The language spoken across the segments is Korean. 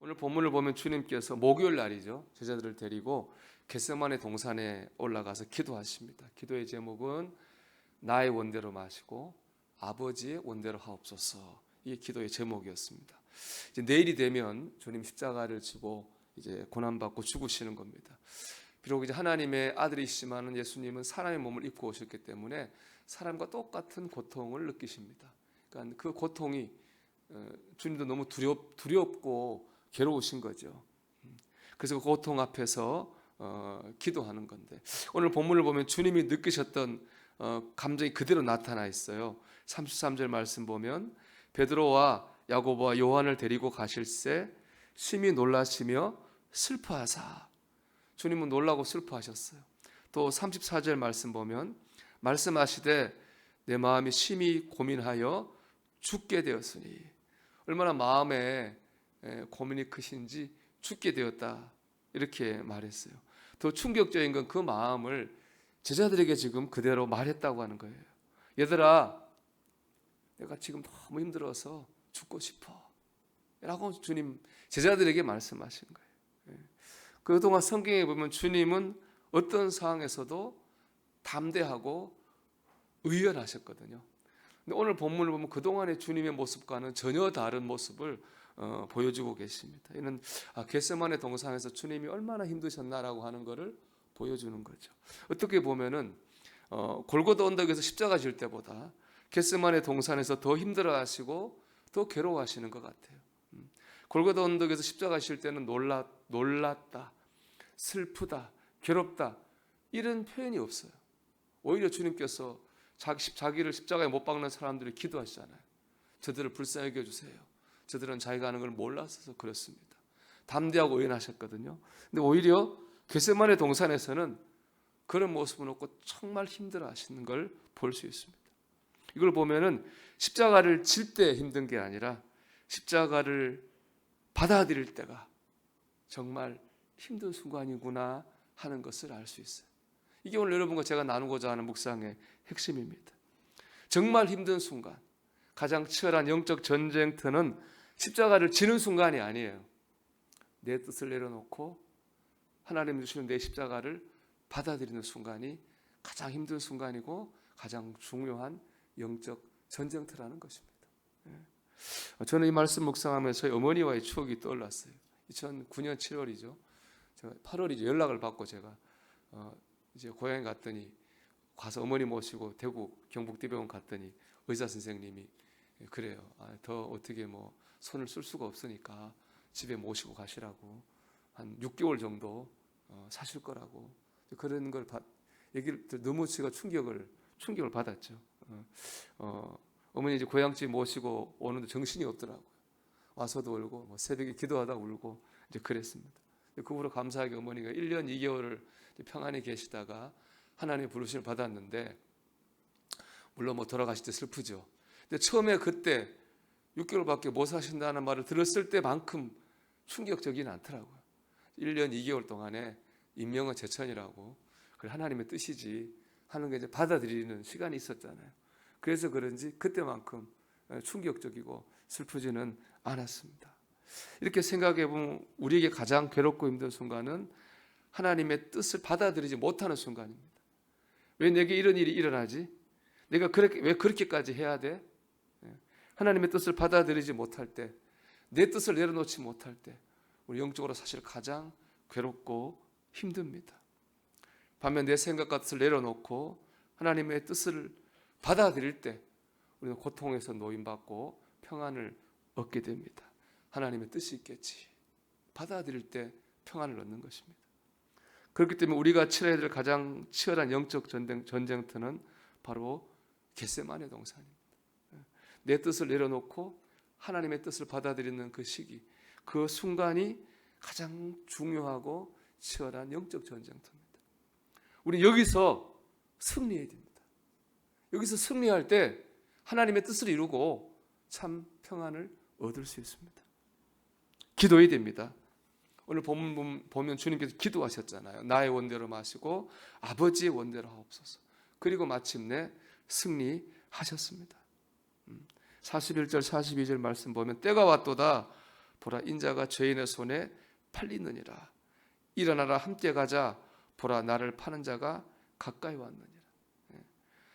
오늘 본문을 보면 주님께서 목요일 날이죠. 제자들을 데리고 겟세마네 동산에 올라가서 기도하십니다. 기도의 제목은 나의 원대로 마시고 아버지의 원대로 하옵소서. 이게 기도의 제목이었습니다. 이제 내일이 되면 주님 십자가를 지고 이제 고난받고 죽으시는 겁니다. 비록 이제 하나님의 아들이시지만은 예수님은 사람의 몸을 입고 오셨기 때문에 사람과 똑같은 고통을 느끼십니다. 그러니까 그 고통이 주님도 너무 두렵고 괴로우신 거죠. 그래서 그 고통 앞에서 기도하는 건데, 오늘 본문을 보면 주님이 느끼셨던 감정이 그대로 나타나 있어요. 33절 말씀 보면 베드로와 야고보와 요한을 데리고 가실새 심히 놀라시며 슬퍼하사. 주님은 놀라고 슬퍼하셨어요. 또 34절 말씀 보면 말씀하시되 내 마음이 심히 고민하여 죽게 되었으니, 얼마나 마음에 고민이 크신지 죽게 되었다, 이렇게 말했어요. 더 충격적인 건 그 마음을 제자들에게 지금 그대로 말했다고 하는 거예요. 얘들아, 내가 지금 너무 힘들어서 죽고 싶어 라고 주님 제자들에게 말씀하신 거예요. 그동안 성경에 보면 주님은 어떤 상황에서도 담대하고 의연하셨거든요. 근데 오늘 본문을 보면 그동안의 주님의 모습과는 전혀 다른 모습을 보여주고 계십니다. 이는 겟세마네 동산에서 주님이 얼마나 힘드셨나라고 하는 것을 보여주는 거죠. 어떻게 보면은 골고다 언덕에서 십자가 질 때보다 겟세마네 동산에서 더 힘들어하시고 더 괴로워하시는 것 같아요. 골고다 언덕에서 십자가 질 때는 놀랐다, 슬프다, 괴롭다, 이런 표현이 없어요. 오히려 주님께서 자기를 십자가에 못 박는 사람들이 기도하시잖아요. 저들을 불쌍히 여겨주세요. 저들은 자기가 하는 걸 몰라서 그렇습니다. 담대하고 의연하셨거든요. 근데 오히려 겟세마네 동산에서는 그런 모습은 없고 정말 힘들어 하시는 걸 볼 수 있습니다. 이걸 보면은 십자가를 질 때 힘든 게 아니라 십자가를 받아들일 때가 정말 힘든 순간이구나 하는 것을 알 수 있어요. 이게 오늘 여러분과 제가 나누고자 하는 묵상의 핵심입니다. 정말 힘든 순간, 가장 치열한 영적 전쟁터는 십자가를 지는 순간이 아니에요. 내 뜻을 내려놓고 하나님 주시는 내 십자가를 받아들이는 순간이 가장 힘든 순간이고 가장 중요한 영적 전쟁터라는 것입니다. 저는 이 말씀 묵상하면서 저희 어머니와의 추억이 떠올랐어요. 2009년 7월이죠. 제가 8월이죠. 연락을 받고 제가 이제 고향에 갔더니, 가서 어머니 모시고 대구 경북대병원 갔더니 의사 선생님이 그래요. 더 어떻게 뭐 손을 쓸 수가 없으니까 집에 모시고 가시라고, 한 6개월 정도 사실 거라고, 그런 걸 얘기를 너무 제가 충격을 받았죠. 어머니 이제 고향집 모시고 오는데 정신이 없더라고요. 와서도 울고, 뭐 새벽에 기도하다 울고 이제 그랬습니다. 그 후로 감사하게 어머니가 1년 2개월을 평안히 계시다가 하나님의 부르심을 받았는데, 물론 뭐 돌아가실 때 슬프죠. 근데 처음에 그때 6개월밖에 못 사신다는 말을 들었을 때만큼 충격적이진 않더라고요. 1년 2개월 동안에 인명은 제천이라고, 그래 하나님의 뜻이지 하는 게 이제 받아들이는 시간이 있었잖아요. 그래서 그런지 그때만큼 충격적이고 슬프지는 않았습니다. 이렇게 생각해 보면 우리에게 가장 괴롭고 힘든 순간은 하나님의 뜻을 받아들이지 못하는 순간입니다. 왜 내게 이런 일이 일어나지? 내가 왜 그렇게까지 해야 돼? 하나님의 뜻을 받아들이지 못할 때, 내 뜻을 내려놓지 못할 때 우리 영적으로 사실 가장 괴롭고 힘듭니다. 반면 내 생각과 뜻을 내려놓고 하나님의 뜻을 받아들일 때 우리는 고통에서 노임받고 평안을 얻게 됩니다. 하나님의 뜻이 있겠지. 받아들일 때 평안을 얻는 것입니다. 그렇기 때문에 우리가 치러야 될 가장 치열한 영적 전쟁터는 바로 겟세마네 동산입니다. 내 뜻을 내려놓고 하나님의 뜻을 받아들이는 그 시기, 그 순간이 가장 중요하고 치열한 영적 전쟁터입니다. 우리 여기서 승리해야 됩니다. 여기서 승리할 때 하나님의 뜻을 이루고 참 평안을 얻을 수 있습니다. 기도해야 됩니다. 오늘 본문 보면 주님께서 기도하셨잖아요. 나의 원대로 마시고 아버지의 원대로 하옵소서. 그리고 마침내 승리하셨습니다. 41절 42절 말씀 보면 때가 왔도다 보라 인자가 죄인의 손에 팔리느니라. 일어나라 함께 가자. 보라 나를 파는 자가 가까이 왔느니라.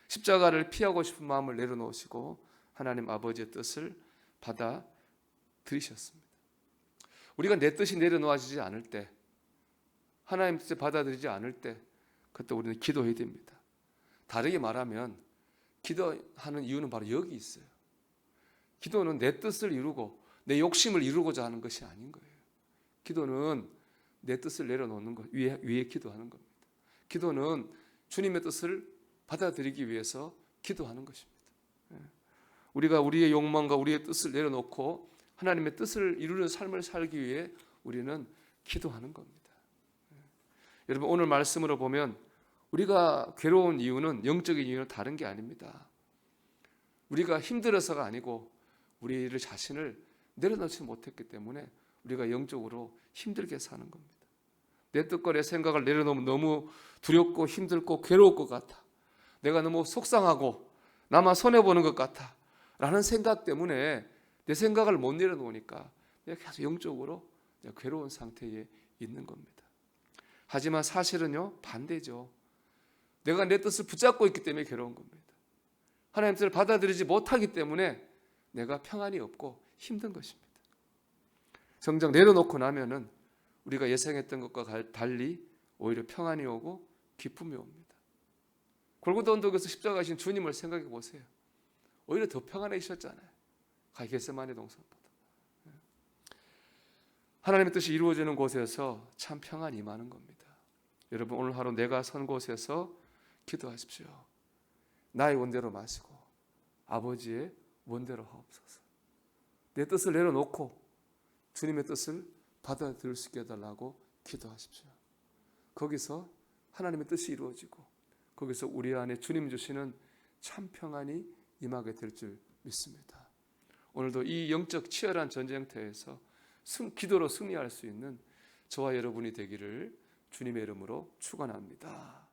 십자가를 피하고 싶은 마음을 내려놓으시고 하나님 아버지의 뜻을 받아들이셨습니다. 우리가 내 뜻이 내려놓아지지 않을 때, 하나님 뜻을 받아들이지 않을 때, 그때 우리는 기도해야 됩니다. 다르게 말하면 기도하는 이유는 바로 여기 있어요. 기도는 내 뜻을 이루고 내 욕심을 이루고자 하는 것이 아닌 거예요. 기도는 내 뜻을 내려놓는 것, 위에 기도하는 겁니다. 기도는 주님의 뜻을 받아들이기 위해서 기도하는 것입니다. 우리가 우리의 욕망과 우리의 뜻을 내려놓고 하나님의 뜻을 이루는 삶을 살기 위해 우리는 기도하는 겁니다. 여러분 오늘 말씀으로 보면 우리가 괴로운 이유는 영적인 이유는 다른 게 아닙니다. 우리가 힘들어서가 아니고 우리를 자신을 내려놓지 못했기 때문에 우리가 영적으로 힘들게 사는 겁니다. 내 뜻과 내 생각을 내려놓으면 너무 두렵고 힘들고 괴로울 것 같아. 내가 너무 속상하고 나만 손해보는 것 같아 라는 생각 때문에 내 생각을 못 내려놓으니까 내가 계속 영적으로 괴로운 상태에 있는 겁니다. 하지만 사실은요 반대죠. 내가 내 뜻을 붙잡고 있기 때문에 괴로운 겁니다. 하나님 뜻을 받아들이지 못하기 때문에 내가 평안이 없고 힘든 것입니다. 정작 내려놓고 나면은 우리가 예상했던 것과 달리 오히려 평안이 오고 기쁨이 옵니다. 골고다 언덕에서 십자가하신 주님을 생각해 보세요. 오히려 더 평안해지셨잖아요. 겟세마네 동산보다. 하나님의 뜻이 이루어지는 곳에서 참 평안이 임하는 겁니다. 여러분 오늘 하루 내가 선 곳에서 기도하십시오. 나의 원대로 마시고 아버지의 원대로 하옵소서. 내 뜻을 내려놓고 주님의 뜻을 받아들일 수 있게 해달라고 기도하십시오. 거기서 하나님의 뜻이 이루어지고 거기서 우리 안에 주님 주시는 참 평안이 임하게 될 줄 믿습니다. 오늘도 이 영적 치열한 전쟁터에서 기도로 승리할 수 있는 저와 여러분이 되기를 주님의 이름으로 축원합니다.